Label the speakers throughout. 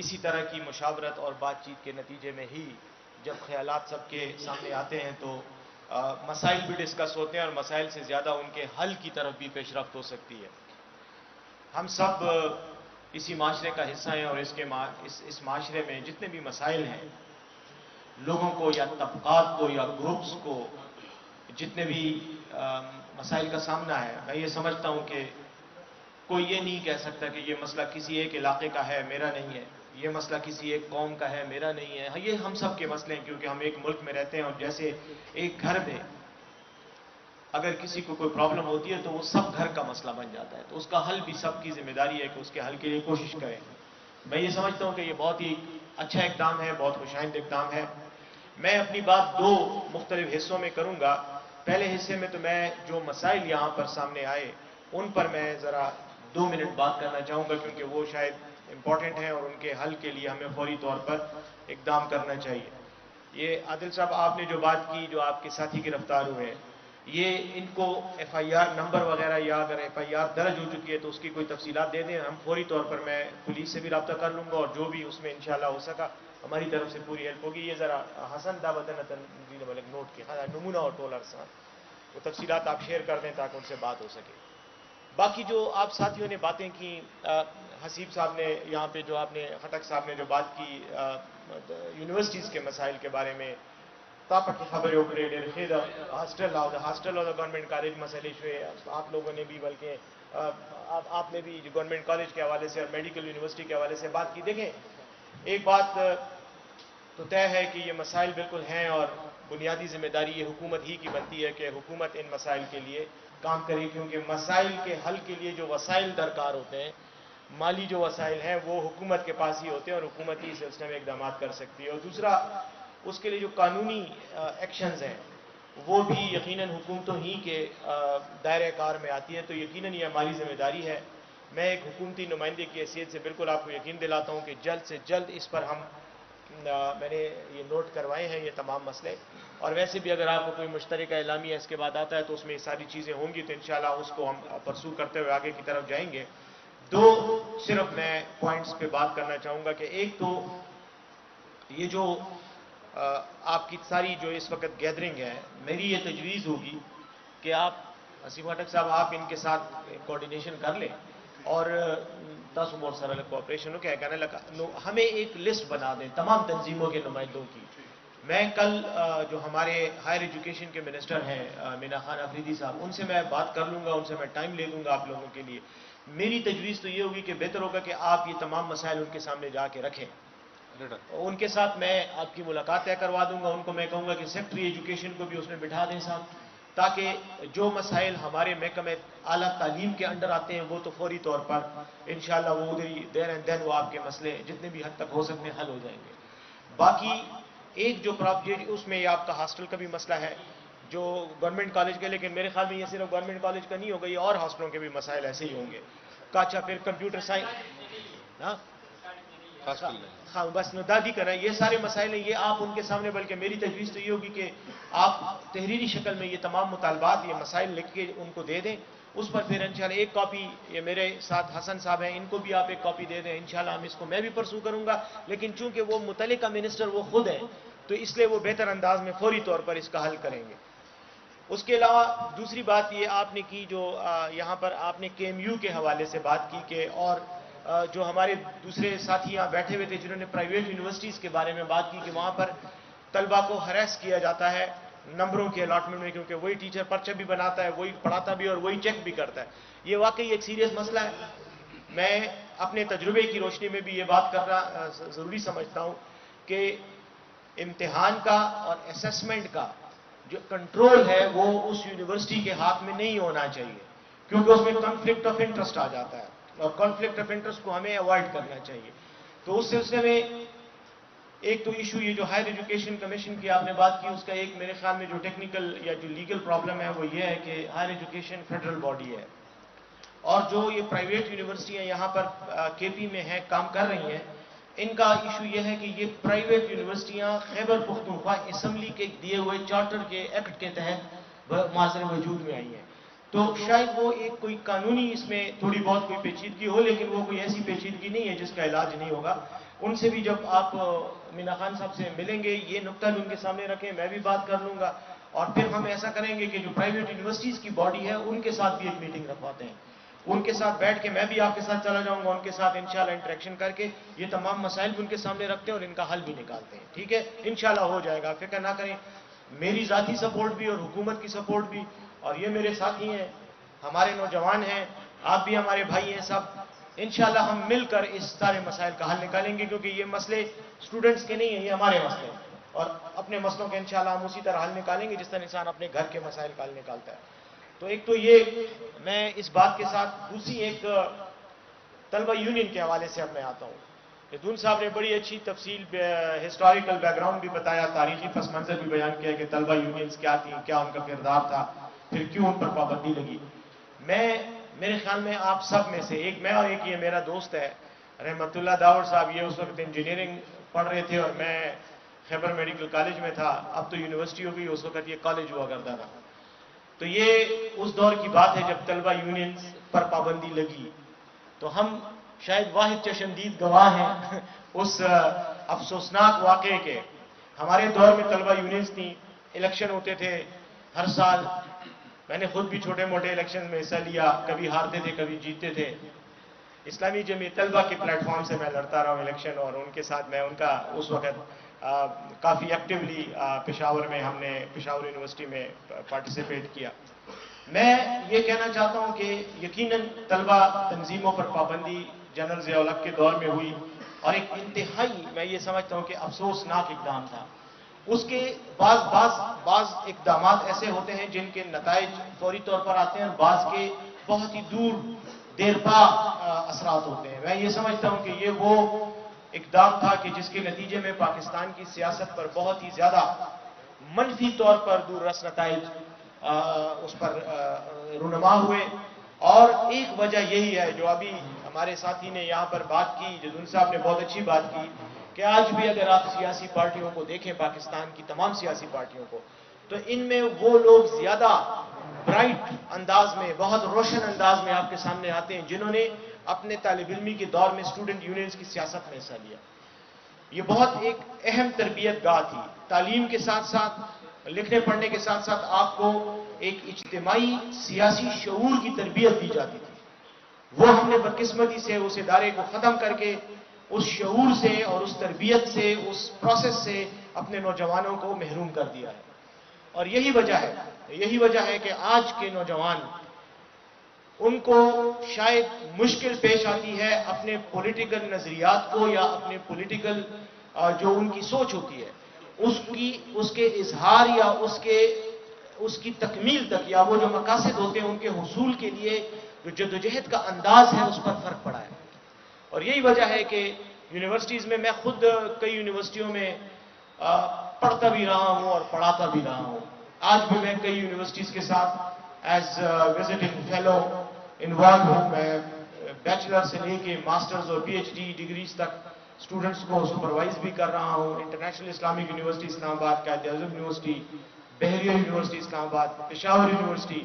Speaker 1: اسی طرح کی مشاورت اور بات چیت کے نتیجے میں ہی جب خیالات سب کے سامنے آتے ہیں تو مسائل بھی ڈسکس ہوتے ہیں اور مسائل سے زیادہ ان کے حل کی طرف بھی پیش رفت ہو سکتی ہے. ہم سب اسی معاشرے کا حصہ ہیں اور اس معاشرے میں جتنے بھی مسائل ہیں لوگوں کو یا طبقات کو یا گروپس کو جتنے بھی مسائل کا سامنا ہے، میں یہ سمجھتا ہوں کہ کوئی یہ نہیں کہہ سکتا کہ یہ مسئلہ کسی ایک علاقے کا ہے میرا نہیں ہے، یہ مسئلہ کسی ایک قوم کا ہے میرا نہیں ہے. یہ ہم سب کے مسئلے ہیں کیونکہ ہم ایک ملک میں رہتے ہیں، اور جیسے ایک گھر میں اگر کسی کو کوئی پرابلم ہوتی ہے تو وہ سب گھر کا مسئلہ بن جاتا ہے، تو اس کا حل بھی سب کی ذمہ داری ہے کہ اس کے حل کے لیے کوشش کریں. میں یہ سمجھتا ہوں کہ یہ بہت ہی اچھا اقدام ہے، بہت خوشائند اقدام ہے. میں اپنی بات دو مختلف حصوں میں کروں گا. پہلے حصے میں تو میں جو مسائل یہاں پر سامنے آئے ان پر میں ذرا 2 منٹ بات کرنا چاہوں گا کیونکہ وہ شاید امپورٹنٹ ہیں اور ان کے حل کے لیے ہمیں فوری طور پر اقدام کرنا چاہیے. یہ عادل صاحب آپ نے جو بات کی، جو آپ کے ساتھی گرفتار ہوئے ہیں، یہ ان کو ایف آئی آر نمبر وغیرہ یا اگر ایف آئی آر درج ہو چکی ہے تو اس کی کوئی تفصیلات دے دیں. ہم فوری طور پر میں پولیس سے بھی رابطہ کر لوں گا اور جو بھی اس میں انشاءاللہ ہو سکا ہماری طرف سے پوری ہیلپ ہوگی. یہ ذرا حسن دعوتن نوٹ کی نمونہ اور ٹولر صاحب وہ تفصیلات آپ شیئر کر دیں تاکہ ان سے بات ہو سکے. باقی جو آپ ساتھیوں نے باتیں کی، حسیب صاحب نے یہاں پہ جو آپ نے خٹک صاحب نے جو بات کی یونیورسٹیز کے مسائل کے بارے میں، تاپک خبر ہاسٹل اور گورنمنٹ کالج مسئلے ہوئے، آپ لوگوں نے بھی بلکہ آپ نے بھی گورنمنٹ کالج کے حوالے سے اور میڈیکل یونیورسٹی کے حوالے سے بات کی. دیکھیں ایک بات تو طے ہے کہ یہ مسائل بالکل ہیں اور بنیادی ذمہ داری یہ حکومت ہی کی بنتی ہے کہ حکومت ان مسائل کے لیے کام کرے، کیونکہ مسائل کے حل کے لیے جو وسائل درکار ہوتے ہیں، مالی جو وسائل ہیں وہ حکومت کے پاس ہی ہوتے ہیں اور حکومت ہی سلسلے میں اقدامات کر سکتی ہے. اور دوسرا اس کے لیے جو قانونی ایکشنز ہیں وہ بھی یقیناً حکومتوں ہی کے دائرۂ کار میں آتی ہے، تو یقیناً یہ ہماری ذمہ داری ہے. میں ایک حکومتی نمائندے کی حیثیت سے بالکل آپ کو یقین دلاتا ہوں کہ جلد سے جلد اس پر میں نے یہ نوٹ کروائے ہیں یہ تمام مسئلے. اور ویسے بھی اگر آپ کو کوئی مشترکہ اعلامیہ اس کے بعد آتا ہے تو اس میں یہ ساری چیزیں ہوں گی، تو انشاءاللہ اس کو ہم پرسو کرتے ہوئے آگے کی طرف جائیں گے. دو صرف میں پوائنٹس پہ بات کرنا چاہوں گا کہ ایک تو یہ جو آپ کی ساری جو اس وقت گیدرنگ ہے، میری یہ تجویز ہوگی کہ آپ حسیب خٹک صاحب آپ ان کے ساتھ کوآرڈینیشن کر لیں اور 10 اور سر کوآپریشن ہو کیا کہنے لگا ہمیں ایک لسٹ بنا دیں تمام تنظیموں کے نمائندوں کی. میں کل جو ہمارے ہائر ایجوکیشن کے منسٹر ہیں مینا خان افریدی صاحب، ان سے میں بات کر لوں گا، ان سے میں ٹائم لے لوں گا آپ لوگوں کے لیے. میری تجویز تو یہ ہوگی کہ بہتر ہوگا کہ آپ یہ تمام مسائل ان کے سامنے جا کے رکھیں. ان کے ساتھ میں آپ کی ملاقات طے کروا دوں گا. ان کو میں کہوں گا کہ سیکٹری ایجوکیشن کو بھی اس میں بٹھا دیں صاحب، تاکہ جو مسائل ہمارے محکمہ اعلیٰ تعلیم کے انڈر آتے ہیں وہ تو فوری طور پر انشاءاللہ وہ ادھر ہی دیر اینڈ دین وہ آپ کے مسئلے جتنے بھی حد تک ہو سکتے ہیں حل ہو جائیں گے. باقی ایک جو پرابجیکٹ اس میں آپ کا ہاسٹل کا بھی مسئلہ ہے جو گورنمنٹ کالج کے، لیکن میرے خیال میں یہ صرف گورنمنٹ کالج کا نہیں ہوگا، یہ اور ہاسٹلوں کے بھی مسائل ایسے ہی ہوں گے. اچھا پھر کمپیوٹر سائنس، ہاں بس دادی کرنا، یہ سارے مسائل ہیں، یہ آپ ان کے سامنے، بلکہ میری تجویز تو یہ ہوگی کہ آپ تحریری شکل میں یہ تمام مطالبات یہ مسائل لکھ کے ان کو دے دیں. اس پر پھر انشاءاللہ ایک کاپی یہ میرے ساتھ حسن صاحب ہیں ان کو بھی آپ ایک کاپی دے دیں. انشاءاللہ ہم اس کو میں بھی پرسو کروں گا، لیکن چونکہ وہ متعلقہ منسٹر وہ خود ہیں تو اس لیے وہ بہتر انداز میں فوری طور پر اس کا حل کریں گے. اس کے علاوہ دوسری بات یہ آپ نے کی جو یہاں پر آپ نے کے ایم یو کے حوالے سے بات کی کہ اور جو ہمارے دوسرے ساتھی یہاں بیٹھے ہوئے تھے جنہوں نے پرائیویٹ یونیورسٹیز کے بارے میں بات کی کہ وہاں پر طلبہ کو ہراس کیا جاتا ہے نمبروں کے الاٹمنٹ میں، کیونکہ وہی ٹیچر پرچہ بھی بناتا ہے، وہی پڑھاتا بھی اور وہی چیک بھی کرتا ہے. یہ واقعی ایک سیریس مسئلہ ہے. میں اپنے تجربے کی روشنی میں بھی یہ بات کرنا ضروری سمجھتا ہوں کہ امتحان کا اور اسیسمنٹ کا جو کنٹرول ہے وہ اس یونیورسٹی کے ہاتھ میں نہیں ہونا چاہیے، کیونکہ اس میں کنفلکٹ آف انٹرسٹ آ جاتا ہے اور کنفلکٹ آف انٹرسٹ کو ہمیں اوائڈ کرنا چاہیے. تو اس سلسلے میں ایک تو ایشو یہ جو ہائر ایجوکیشن کمیشن کی آپ نے بات کی، اس کا ایک میرے خیال میں جو ٹیکنیکل یا جو لیگل پرابلم ہے وہ یہ ہے کہ ہائر ایجوکیشن فیڈرل باڈی ہے اور جو یہ پرائیویٹ یونیورسٹیاں یہاں پر کے پی میں ہیں کام کر رہی ہیں، ان کا ایشو یہ ہے کہ یہ پرائیویٹ یونیورسٹیاں خیبر پختونخوا اسمبلی کے دیے ہوئے چارٹر کے ایکٹ کے تحت معاصر وجود میں آئی ہیں. تو شاید وہ ایک کوئی قانونی اس میں تھوڑی بہت کوئی پیچیدگی ہو، لیکن وہ کوئی ایسی پیچیدگی نہیں ہے جس کا علاج نہیں ہوگا. ان سے بھی جب آپ مینا خان صاحب سے ملیں گے یہ نقطہ بھی ان کے سامنے رکھیں، میں بھی بات کر لوں گا، اور پھر ہم ایسا کریں گے کہ جو پرائیویٹ یونیورسٹیز کی باڈی ہے ان کے ساتھ بھی ایک میٹنگ رکھواتے ہیں. ان کے ساتھ بیٹھ کے میں بھی آپ کے ساتھ چلا جاؤں گا، ان کے ساتھ انشاءاللہ انٹریکشن کر کے یہ تمام مسائل بھی ان کے سامنے رکھتے ہیں اور ان کا حل بھی نکالتے ہیں. ٹھیک ہے، انشاءاللہ ہو جائے گا، فکر نہ کریں. میری ذاتی سپورٹ بھی اور حکومت کی سپورٹ بھی، اور یہ میرے ساتھی ہیں، ہمارے نوجوان ہیں، آپ بھی ہمارے بھائی ہیں سب. انشاءاللہ ہم مل کر اس سارے مسائل کا حل نکالیں گے، کیونکہ یہ مسئلے اسٹوڈنٹس کے نہیں ہیں، یہ ہمارے مسئلے ہیں، اور اپنے مسئلوں کے انشاءاللہ ہم اسی طرح حل نکالیں گے جس طرح انسان اپنے گھر کے مسائل کا حل نکالتا ہے. تو ایک تو یہ میں اس بات کے ساتھ دوسری ایک طلبہ یونین کے حوالے سے اب میں آتا ہوں. یدون صاحب نے بڑی اچھی تفصیل ہسٹوریکل بیک گراؤنڈ بھی بتایا، تاریخی پس منظر بھی بیان کیا کہ طلبہ یونینز کیا تھیں، کیا ان کا کردار تھا، پھر کیوں ان پر پابندی لگی. میرے خیال میں آپ سب میں سے ایک میں اور ایک یہ میرا دوست ہے رحمت اللہ داؤد صاحب، یہ اس وقت انجینئرنگ پڑھ رہے تھے اور میں خیبر میڈیکل کالج میں تھا. اب تو یونیورسٹی ہو گئی، اس وقت یہ کالج ہوا کرتا تھا. تو یہ اس دور کی بات ہے جب طلبہ یونینز پر پابندی لگی. تو ہم شاید واحد چشمدید گواہ ہیں اس افسوسناک واقعے کے. ہمارے دور میں طلبہ یونینز تھیں، الیکشن ہوتے تھے ہر سال. میں نے خود بھی چھوٹے موٹے الیکشن میں حصہ لیا، کبھی ہارتے تھے کبھی جیتتے تھے. اسلامی جمعیت طلبہ کے پلیٹ فارم سے میں لڑتا رہا ہوں الیکشن، اور ان کے ساتھ میں ان کا اس وقت کافی ایکٹیولی پشاور میں ہم نے پشاور یونیورسٹی میں پارٹیسپیٹ کیا. میں یہ کہنا چاہتا ہوں کہ یقیناً طلبہ تنظیموں پر پابندی جنرل ضیاء الحق کے دور میں ہوئی، اور ایک انتہائی میں یہ سمجھتا ہوں کہ افسوسناک اقدام تھا. اس کے بعض اقدامات ایسے ہوتے ہیں جن کے نتائج فوری طور پر آتے ہیں، اور بعض کے بہت ہی دیر پا اثرات ہوتے ہیں. میں یہ سمجھتا ہوں کہ یہ وہ اقدام تھا کہ جس کے نتیجے میں پاکستان کی سیاست پر بہت ہی زیادہ منفی طور پر دور رس نتائج اس پر رونما ہوئے. اور ایک وجہ یہی ہے جو ابھی ہمارے ساتھی نے یہاں پر بات کی، جدون صاحب نے بہت اچھی بات کی، کہ آج بھی اگر آپ سیاسی پارٹیوں کو دیکھیں، پاکستان کی تمام سیاسی پارٹیوں کو، تو ان میں وہ لوگ زیادہ برائٹ انداز میں، بہت روشن انداز میں آپ کے سامنے آتے ہیں جنہوں نے اپنے طالب علمی کے دور میں اسٹوڈنٹ یونینز کی سیاست میں حصہ لیا. یہ بہت ایک اہم تربیت گاہ تھی. تعلیم کے ساتھ ساتھ، لکھنے پڑھنے کے ساتھ ساتھ آپ کو ایک اجتماعی سیاسی شعور کی تربیت دی جاتی تھی. وہ ہم نے بدقسمتی سے اس ادارے کو ختم کر کے اس شعور سے اور اس تربیت سے، اس پروسیس سے اپنے نوجوانوں کو محروم کر دیا ہے. اور یہی وجہ ہے کہ آج کے نوجوان، ان کو شاید مشکل پیش آتی ہے اپنے پولیٹیکل نظریات کو یا اپنے پولیٹیکل جو ان کی سوچ ہوتی ہے اس کے اظہار یا اس کی تکمیل تک، یا وہ جو مقاصد ہوتے ہیں ان کے حصول کے لیے جو جدوجہد کا انداز ہے اس پر فرق پڑا ہے. اور یہی وجہ ہے کہ یونیورسٹیز میں خود کئی یونیورسٹیوں میں پڑھتا بھی رہا ہوں اور پڑھاتا بھی رہا ہوں. آج بھی میں کئی یونیورسٹیز کے ساتھ ایز وزٹنگ فیلو انوالو ہوں. میں بیچلر سے لے کے ماسٹرز اور پی ایچ ڈی ڈگریز تک اسٹوڈنٹس کو سپروائز بھی کر رہا ہوں. انٹرنیشنل اسلامک یونیورسٹی اسلام آباد، قائد اعظم یونیورسٹی، بحریہ یونیورسٹی اسلام آباد، پشاور یونیورسٹی،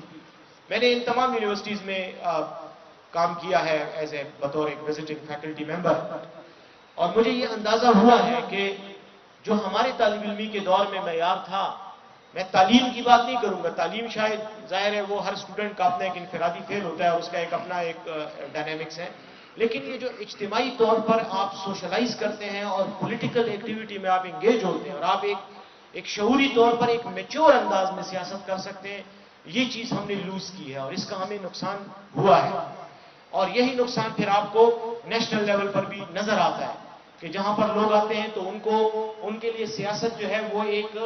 Speaker 1: میں نے ان تمام یونیورسٹیز میں کام کیا ہے ایز اے بطور ایک وزٹنگ فیکلٹی ممبر. اور مجھے یہ اندازہ ہوا ہے کہ جو ہمارے طالب علمی کے دور میں معیار تھا، میں تعلیم کی بات نہیں کروں گا، تعلیم شاید ظاہر ہے وہ ہر اسٹوڈنٹ کا اپنا ایک انفرادی فیل ہوتا ہے اور اس کا ایک اپنا ایک ڈائنامکس ہے، لیکن یہ جو اجتماعی طور پر آپ سوشلائز کرتے ہیں اور پولیٹیکل ایکٹیویٹی میں آپ انگیج ہوتے ہیں اور آپ ایک شعوری طور پر ایک میچور انداز میں سیاست کر سکتے ہیں، یہ چیز ہم نے لوز کی ہے اور اس کا ہمیں نقصان ہوا ہے. اور یہی نقصان پھر آپ کو نیشنل لیول پر بھی نظر آتا ہے کہ جہاں پر لوگ آتے ہیں تو ان کے لیے سیاست جو ہے وہ ایک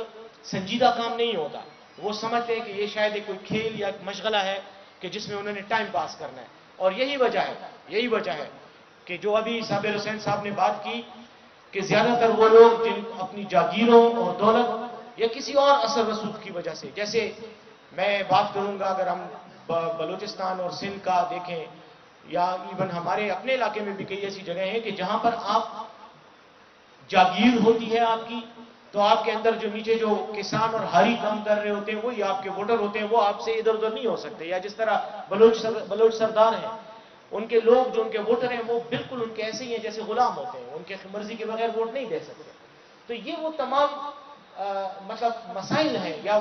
Speaker 1: سنجیدہ کام نہیں ہوتا. وہ سمجھتے ہیں کہ یہ شاید ایک کوئی کھیل یا مشغلہ ہے کہ جس میں انہوں نے ٹائم پاس کرنا ہے. اور یہی وجہ ہے کہ جو ابھی صابر حسین صاحب نے بات کی کہ زیادہ تر وہ لوگ جن اپنی جاگیروں اور دولت یا کسی اور اثر رسوخ کی وجہ سے، جیسے میں بات کروں گا اگر ہم بلوچستان اور سندھ کا دیکھیں، یا ایون ہمارے اپنے علاقے میں بھی کئی ایسی جگہیں ہیں کہ جہاں پر آپ جاگیر ہوتی ہے آپ کی، تو آپ کے اندر جو نیچے جو کسان اور ہاری کام کر رہے ہوتے ہیں وہی آپ کے ووٹر ہوتے ہیں، وہ آپ سے ادھر ادھر نہیں ہو سکتے. یا جس طرح بلوچ سردار ہیں، ان کے لوگ جو ان کے ووٹر ہیں وہ بالکل ان کے ایسے ہی ہیں جیسے غلام ہوتے ہیں، ان کے مرضی کے بغیر ووٹ نہیں دے سکتے. تو یہ وہ تمام مطلب مسائل ہیں یا